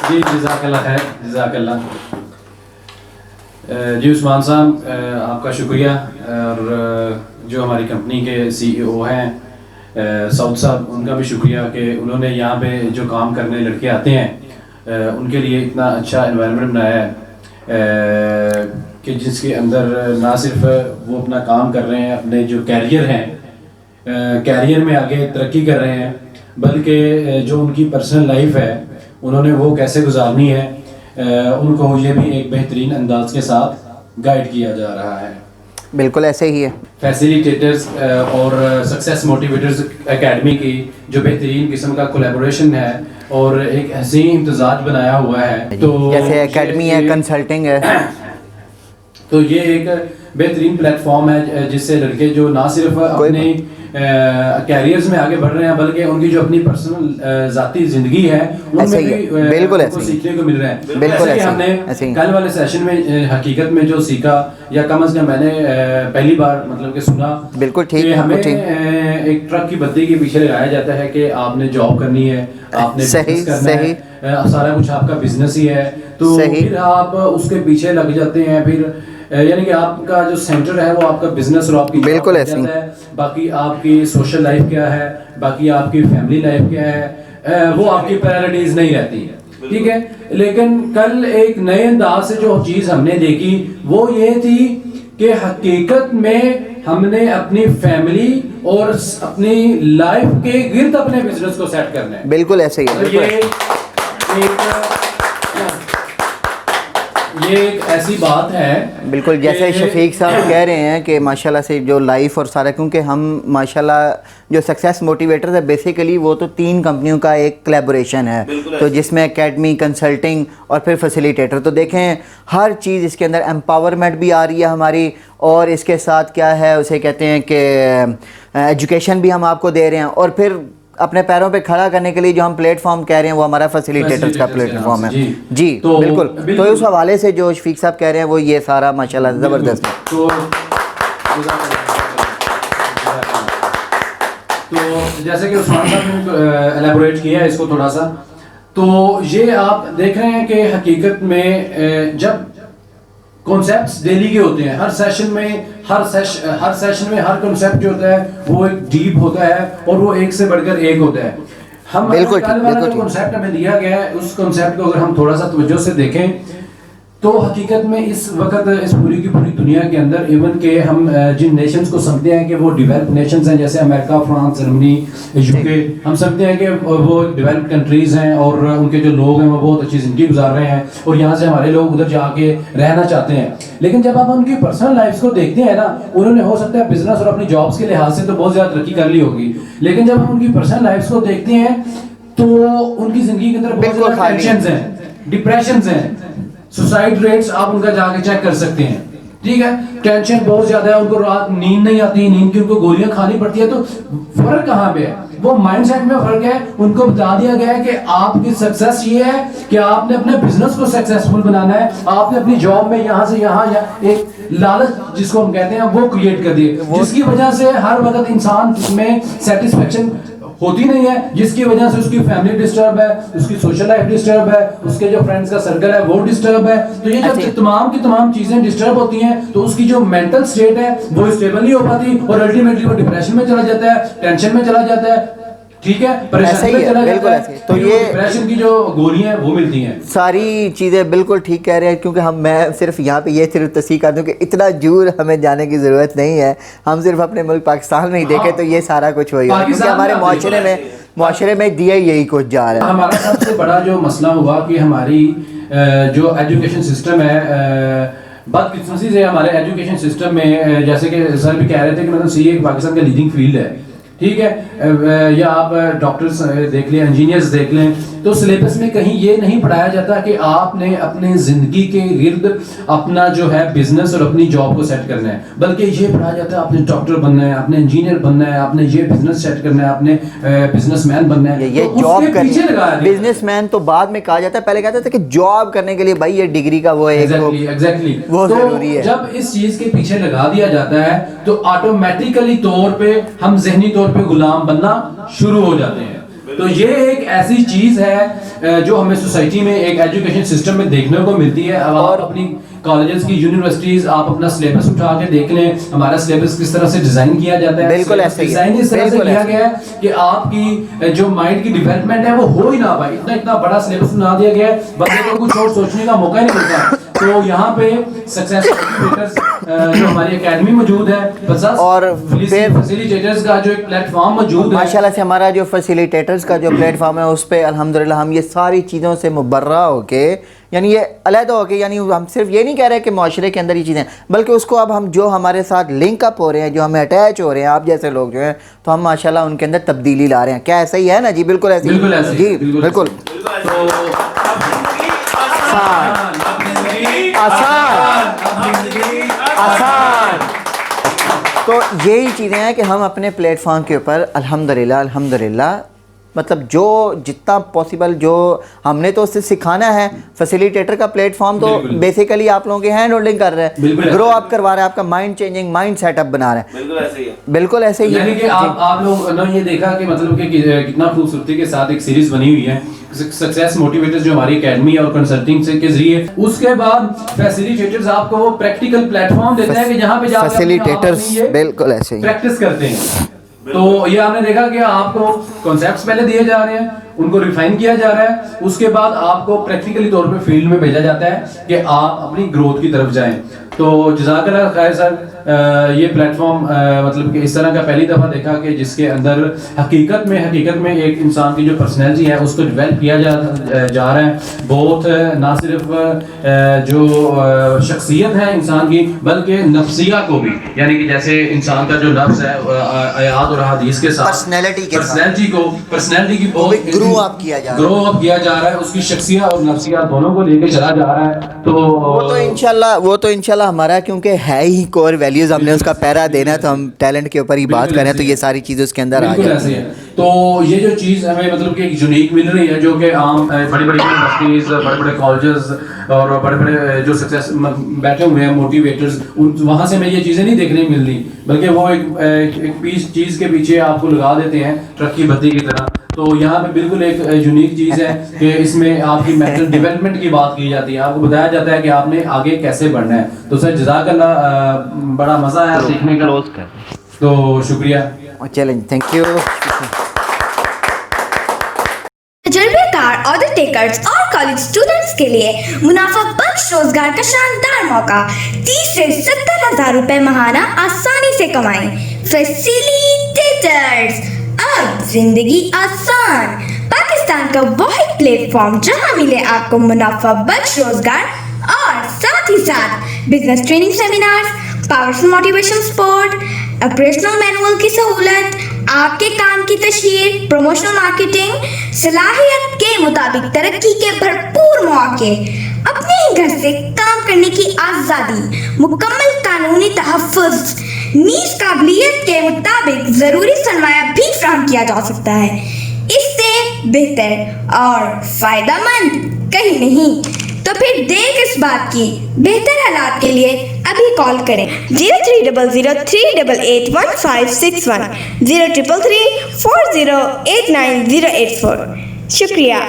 جی جزاک اللہ خیر، جزاک اللہ. جی عثمان صاحب آپ کا شکریہ. اور جو ہماری کمپنی کے سی ای او ہیں سعود صاحب، ان کا بھی شکریہ کہ انہوں نے یہاں پہ جو کام کرنے لڑکے آتے ہیں ان کے لیے اتنا اچھا انوائرمنٹ بنایا ہے کہ جس کے اندر نہ صرف وہ اپنا کام کر رہے ہیں، اپنے جو کیریئر ہیں کیریئر میں آگے ترقی کر رہے ہیں، بلکہ جو ان کی پرسنل لائف ہے انہوں نے وہ کیسے گزارنی ہے ان کو یہ بھی ایک بہترین انداز کے ساتھ گائیڈ کیا جا رہا ہے. بالکل ایسے ہی ہے. فیسیلیٹیٹرز اور سکسیس موٹیویٹرز اکیڈمی کی جو بہترین قسم کا کولیبوریشن ہے اور ایک حسین امتزاج بنایا ہوا ہے، تو جیسے اکیڈمی ہے، کنسلٹنگ ہے، تو یہ ایک بہترین پلیٹ فارم ہے جس سے لڑکے جو نہ صرف اپنے کیریئرز میں آگے بڑھ رہے ہیں بلکہ ان کی جو اپنی پرسنل ذاتی زندگی ہے ان میں بھی بالکل کو سیکھنے کو مل رہا ہے. بالکل ہم نے کل والے سیشن میں حقیقت میں جو سیکھا، یا کم از کم میں نے پہلی بار مطلب کہ سنا، بالکل ٹھیک کہ ہمیں ایک ٹرک کی بتی کے پیچھے لگایا جاتا ہے کہ آپ نے جاب کرنی ہے، آپ نے بزنس کرنا ہے، سارا کچھ آپ کا بزنس ہی ہے، تو پھر آپ اس کے پیچھے لگ جاتے ہیں. پھر یعنی کہ آپ کا جو سینٹر ہے وہ آپ کا بزنس اور آپ کی بالکل ایسے ہے، باقی آپ کی سوشل لائف کیا ہے، باقی آپ کی فیملی لائف کیا ہے، وہ آپ کی پرائرٹیز نہیں رہتی. ٹھیک ہے. لیکن کل ایک نئے انداز سے جو چیز ہم نے دیکھی وہ یہ تھی کہ حقیقت میں ہم نے اپنی فیملی اور اپنی لائف کے گرد اپنے بزنس کو سیٹ کرنا ہے. بالکل ایسے ہی ہے. یہ ایک ایسی بات ہے بالکل جیسے شفیق صاحب کہہ رہے ہیں کہ ماشاءاللہ سے جو لائف اور سارا، کیونکہ ہم ماشاءاللہ جو سکسیس موٹیویٹرز ہے بیسیکلی وہ تو 3 کمپنیوں کا ایک کلیبوریشن ہے، تو جس میں اکیڈمی، کنسلٹنگ اور پھر فیسیلیٹیٹر. تو دیکھیں ہر چیز اس کے اندر امپاورمنٹ بھی آ رہی ہے ہماری، اور اس کے ساتھ کیا ہے اسے کہتے ہیں کہ ایجوکیشن بھی ہم آپ کو دے رہے ہیں، اور پھر اپنے پیروں پہ کھڑا کرنے کے لیے جو ہم پلیٹ فارم کہہ رہے ہیں وہ ہمارا فیسیلیٹیٹرز کا پلیٹ فارم ہے. جی بالکل. تو اس حوالے سے جو شفیق صاحب کہہ رہے ہیں وہ یہ سارا ماشاءاللہ زبردست ہے. تو جیسے کہ عثمان صاحب نے ایلیبوریٹ کیا ہے اس کو تھوڑا سا، تو یہ آپ دیکھ رہے ہیں کہ حقیقت میں جب کانسیپٹس ڈیلی کے ہوتے ہیں، ہر سیشن میں ہر کانسیپٹ جو ہوتا ہے وہ ایک ڈیپ ہوتا ہے اور وہ ایک سے بڑھ کر ایک ہوتا ہے. ہم کل والا جو کانسیپٹ ہمیں دیا گیا ہے اس کانسیپٹ کو اگر ہم تھوڑا سا توجہ سے دیکھیں تو حقیقت میں اس وقت اس پوری کی پوری دنیا کے اندر ایون کہ ہم جن نیشنز کو سمجھتے ہیں کہ وہ ڈیولپ نیشنز ہیں، جیسے امریکہ، فرانس، جرمنی، یو کے، ہم سمجھتے ہیں کہ وہ ڈیولپ کنٹریز ہیں اور ان کے جو لوگ ہیں وہ بہت اچھی زندگی گزار رہے ہیں اور یہاں سے ہمارے لوگ ادھر جا کے رہنا چاہتے ہیں. لیکن جب آپ ان کی پرسنل لائفز کو دیکھتے ہیں نا، انہوں نے ہو سکتا ہے بزنس اور اپنی جابس کے لحاظ سے تو بہت زیادہ ترقی کر لی ہوگی، لیکن جب ہم ان کی پرسنل لائفز کو دیکھتے ہیں تو ان کی زندگی کے اندر بہت زیادہ ٹینشنز ہیں، ڈپریشنز ہیں، سوسائڈ ریٹس آپ ان کا جا کے چیک کر سکتے ہیں. ٹھیک ہے. ٹینشن بہت زیادہ ہے، ان کو رات نیند نہیں آتی، نیند کی ان کو گولیاں کھانی پڑتی ہے. تو فرق کہاں پہ ہے؟ وہ مائنڈ سیٹ میں فرق ہے. ان کو بتا دیا گیا ہے کہ آپ کی سکسیس یہ ہے کہ آپ نے اپنے بزنس کو سکسیسفل بنانا ہے، آپ نے اپنی جاب میں یہاں سے یہاں ایک لالچ جس کو ہم کہتے ہیں وہ کریٹ کر دی، جس کی وجہ سے ہر وقت انسان میں سیٹسفیکشن ہوتی نہیں ہے، جس کی وجہ سے اس کی فیملی ڈسٹرب ہے، اس کی سوشل لائف ڈسٹرب ہے، اس کے جو فرینڈز کا سرکل ہے وہ ڈسٹرب ہے. تو یہ جب تمام کی تمام چیزیں ڈسٹرب ہوتی ہیں تو اس کی جو مینٹل سٹیٹ ہے وہ اسٹیبل نہیں ہو پاتی اور الٹیمیٹلی وہ ڈپریشن میں چلا جاتا ہے، ٹینشن میں چلا جاتا ہے. ٹھیک ہے. پریشانی میں چلا جاتا ہے. تو یہ ڈپریشن کی جو گولیاں ہیں وہ ملتی ہیں. ساری چیزیں بالکل ٹھیک کہہ رہے ہیں. کیونکہ میں صرف یہاں پہ یہ صرف تصحیح کر دوں کہ اتنا دور ہمیں جانے کی ضرورت نہیں ہے. ہم صرف اپنے ملک پاکستان میں ہی دیکھیں تو یہ سارا کچھ وہی ہے، کیونکہ ہمارے معاشرے میں دیا یہی کچھ جا رہا ہے. ہمارا سب سے بڑا جو مسئلہ ہوا کہ ہماری جو ایجوکیشن سسٹم ہے، بدقسمتی سے ہمارے ایجوکیشن سسٹم میں، جیسے کہ سر بھی کہہ رہے تھے کہ مطلب سی اے پاکستان کا لیڈنگ فیلڈ ہے. ٹھیک ہے. یا آپ ڈاکٹرز دیکھ لیں، انجینئرز دیکھ لیں، تو سلیبس میں کہیں یہ نہیں پڑھایا جاتا کہ آپ نے اپنے زندگی کے گرد اپنا جو ہے بزنس اور اپنی جاب کو سیٹ کرنا ہے، بلکہ یہ پڑھایا جاتا ہے آپ نے ڈاکٹر بننا ہے، آپ نے انجینئر بننا ہے، آپ نے یہ بزنس سیٹ کرنا ہے، آپ نے بزنس مین بننا ہے. یہ جاب کرنا، بزنس مین تو بعد میں کہا جاتا ہے، پہلے کہتا تھا کہ جاب کرنے کے لیے بھائی یہ ڈگری کا وہ ہے ایگزیکٹلی وہ ضروری ہے. جب اس چیز کے پیچھے لگا دیا جاتا ہے تو آٹومیٹیکلی طور پہ ہم ذہنی طور پہ غلام بننا شروع ہو جاتے ہیں. تو یہ ایک ایسی چیز ہے جو ہمیں سوسائٹی میں ایک ایجوکیشن سسٹم میں دیکھنے کو ملتی ہے. اور اپنی کالجز کی یونیورسٹیز آپ اپنا سلیبس اٹھا کے دیکھ لیں, ہمارا سلیبس کس طرح سے ڈیزائن کیا جاتا ہے. بالکل ایسے ہی ڈیزائن اس طرح سے کیا گیا ہے کہ آپ کی جو مائنڈ کی ڈیولپمنٹ ہے وہ ہو ہی نہ پائے. اتنا بڑا سلیبس بنا دیا گیا ہے, بندے کو کچھ اور سوچنے کا موقع ہی نہیں ملتا. تو یہاں پہ سکسیس موٹیویٹرز جو ہماری اکیڈمی موجود ہے, اور فیسیلیٹیٹرز کا جو ایک پلیٹ فارم موجود ہے, ماشاءاللہ سے ہمارا جو فیسیلیٹیٹرز کا جو پلیٹ فارم ہے اس پہ الحمدللہ ہم یہ ساری چیزوں سے مبرہ ہو کے, یعنی یہ علیحدہ ہو کے, یعنی ہم صرف یہ نہیں کہہ رہے کہ معاشرے کے اندر یہ چیزیں, بلکہ اس کو اب ہم جو ہمارے ساتھ لنک اپ ہو رہے ہیں, جو ہمیں اٹیچ ہو رہے ہیں, آپ جیسے لوگ جو ہیں, تو ہم ماشاءاللہ ان کے اندر تبدیلی لا رہے ہیں. کیا ایسا ہی ہے نا جی؟ بالکل ایسے ہی جی, بالکل آسان. تو یہی چیزیں ہیں کہ ہم اپنے پلیٹ فارم کے اوپر الحمدللہ مطلب جو جتنا پاسبل جو ہم نے تو اسے سکھانا ہے. فیسیلیٹیٹر کا پلیٹ فارم تو بیسیکلی آپ لوگوں کے ہینڈ ہولڈنگ کر رہا ہے, گرو اپ کروا رہا ہے, آپ کا mind changing mind set up بنا رہا ہے. بالکل ایسے ہی. یعنی کہ آپ لوگ نے یہ دیکھا کہ مطلب کہ کتنا خوبصورتی کے ساتھ ایک سیریز بنی ہوئی ہے سکسیس موٹیویٹرز جو ہماری اکیڈمی اور کنسلٹنگ سے کے ذریعے. اس کے بعد فیسیلیٹیٹرز آپ کو وہ پریکٹیکل پلیٹ فارم دیتے ہیں کہ جہاں پہ جا کے فیسیلیٹیٹرز بالکل ایسے ہی پریکٹس کرتے ہیں. تو یہ آپ نے دیکھا کہ آپ کو کانسیپٹس پہلے دیے جا رہے ہیں, ان کو ریفائن کیا جا رہا ہے, اس کے بعد آپ کو پریکٹیکلی طور پہ فیلڈ میں بھیجا جاتا ہے کہ آپ اپنی گروتھ کی طرف جائیں. تو جزاک اللہ خیر سر, یہ پلیٹ فارم مطلب کہ اس طرح کا پہلی دفعہ دیکھا کہ جس کے اندر حقیقت میں ایک انسان کی جو پرسنالٹی ہے اس کو ڈیولپ کیا جا رہا ہے. بہت نہ صرف جو شخصیت ہے انسان کی بلکہ نفسیہ کو بھی, یعنی کہ جیسے انسان کا جو نفس ہے آیات اور حدیث کے ساتھ پرسنالٹی کی بہت گرو اپ کیا جا رہا ہے, اس کی شخصیت اور نفسیات دونوں کو لے کے چلا جا رہا ہے. تو وہ تو انشاءاللہ ہمارا کیونکہ ہے ہی کور ویلیوز, ہم نے اس کا پیرا دینا ہے, تو ہم ٹیلنٹ کے اوپر ہی بات کریں تو یہ ساری چیزیں اس کے اندر آ جاتی ہیں. تو یہ جو چیز ہمیں مطلب کہ ایک یونیک مل رہی ہے جو کہ عام بڑی یونیورسٹیز, بڑے کالجز اور بڑے جو سکسیس بیٹھے ہوئے ہیں موٹیویٹرز, وہاں سے ہمیں یہ چیزیں نہیں دیکھنے مل رہی, بلکہ وہ ایک چیز کے پیچھے آپ کو لگا دیتے ہیں ٹرک کی بتی کی طرح. تو یہاں پہ بالکل ایک یونیک چیز ہے کہ اس میں آپ کی مینٹل ڈیولپمنٹ کی بات کی جاتی ہے, آپ کو بتایا جاتا ہے کہ آپ نے آگے کیسے بڑھنا ہے. تو سر جزاک اللہ, بڑا مزہ آیا سیکھنے کا, تو شکریہ. چلیں, تھینک یو. تجربے کار آرڈر ٹیکرز اور کالج اسٹوڈنٹس کے لیے منافع بخش روزگار کا شاندار موقع. 30 سے 70,000 روپے ماہانہ آسانی سے کمائیں. فیسیلیٹیٹرز, اب زندگی آسان. پاکستان کا واحد پلیٹ فارم جہاں ملے آپ کو منافع بخش روزگار اور ساتھ ہی ساتھ business training seminars, powerful motivation support, operational manual کی سہولت, آپ کے کام کی تشہیر, پروموشنل مارکیٹنگ, صلاحیت کے مطابق ترقی کے بھرپور مواقع, اپنے ہی گھر سے کام کرنے کی آزادی, مکمل قانونی تحفظ, نیز قابلیت کے مطابق ضروری سرمایہ بھی فراہم کیا جا سکتا ہے. اس سے بہتر اور فائدہ مند کہیں نہیں. تو پھر دیر کس بات کی, بہتر حالات کے لیے ابھی کال کریں 0300381561 0333 4089 084. شکریہ.